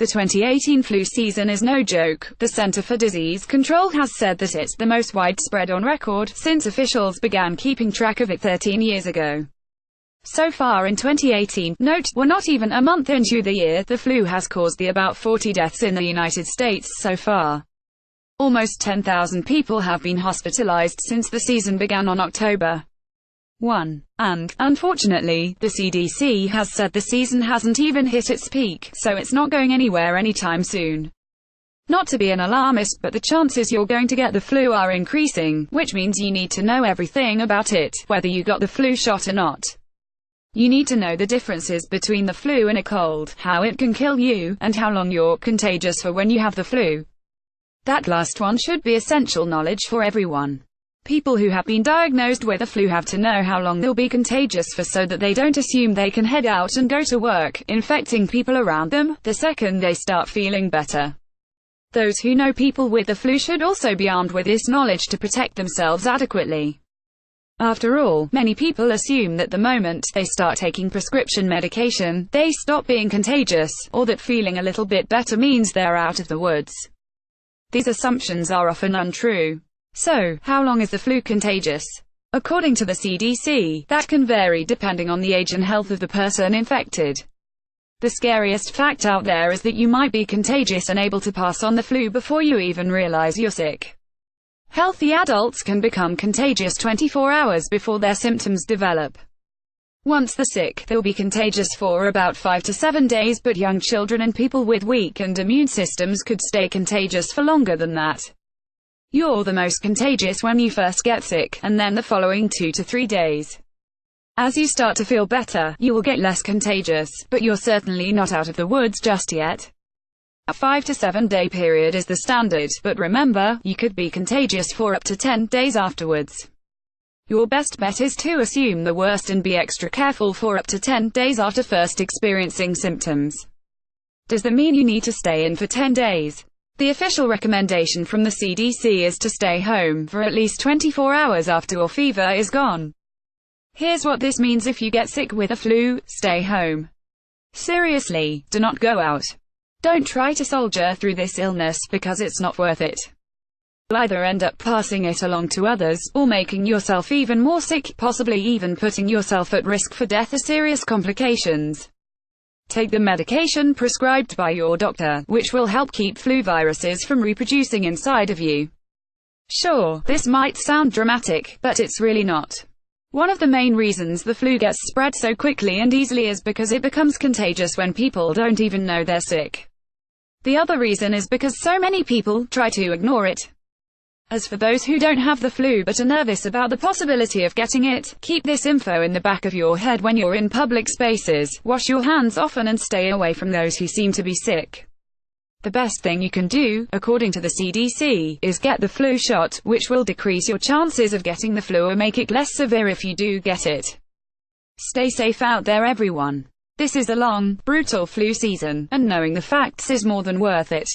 The 2018 flu season is no joke. The Center for Disease Control has said that it's the most widespread on record, since officials began keeping track of it 13 years ago. So far in 2018, note, we're not even a month into the year, the flu has caused about 40 deaths in the United States so far. Almost 10,000 people have been hospitalized since the season began on October 1. And, unfortunately, the CDC has said the season hasn't even hit its peak, so it's not going anywhere anytime soon. Not to be an alarmist, but the chances you're going to get the flu are increasing, which means you need to know everything about it, whether you got the flu shot or not. You need to know the differences between the flu and a cold, how it can kill you, and how long you're contagious for when you have the flu. That last one should be essential knowledge for everyone. People who have been diagnosed with the flu have to know how long they'll be contagious for so that they don't assume they can head out and go to work, infecting people around them, the second they start feeling better. Those who know people with the flu should also be armed with this knowledge to protect themselves adequately. After all, many people assume that the moment they start taking prescription medication, they stop being contagious, or that feeling a little bit better means they're out of the woods. These assumptions are often untrue. So, how long is the flu contagious? According to the CDC, that can vary depending on the age and health of the person infected. The scariest fact out there is that you might be contagious and able to pass on the flu before you even realize you're sick. Healthy adults can become contagious 24 hours before their symptoms develop. Once they're sick, they'll be contagious for about 5 to 7 days, but young children and people with weakened immune systems could stay contagious for longer than that. You're the most contagious when you first get sick, and then the following 2 to 3 days. As you start to feel better, you will get less contagious, but you're certainly not out of the woods just yet. A 5 to 7 day period is the standard, but remember, you could be contagious for up to 10 days afterwards. Your best bet is to assume the worst and be extra careful for up to 10 days after first experiencing symptoms. Does that mean you need to stay in for 10 days? The official recommendation from the CDC is to stay home for at least 24 hours after your fever is gone. Here's what this means if you get sick with a flu: stay home. Seriously, do not go out. Don't try to soldier through this illness, because it's not worth it. You'll either end up passing it along to others, or making yourself even more sick, possibly even putting yourself at risk for death or serious complications. Take the medication prescribed by your doctor, which will help keep flu viruses from reproducing inside of you. Sure, this might sound dramatic, but it's really not. One of the main reasons the flu gets spread so quickly and easily is because it becomes contagious when people don't even know they're sick. The other reason is because so many people try to ignore it. As for those who don't have the flu but are nervous about the possibility of getting it, keep this info in the back of your head when you're in public spaces. Wash your hands often and stay away from those who seem to be sick. The best thing you can do, according to the CDC, is get the flu shot, which will decrease your chances of getting the flu or make it less severe if you do get it. Stay safe out there, everyone. This is a long, brutal flu season, and knowing the facts is more than worth it.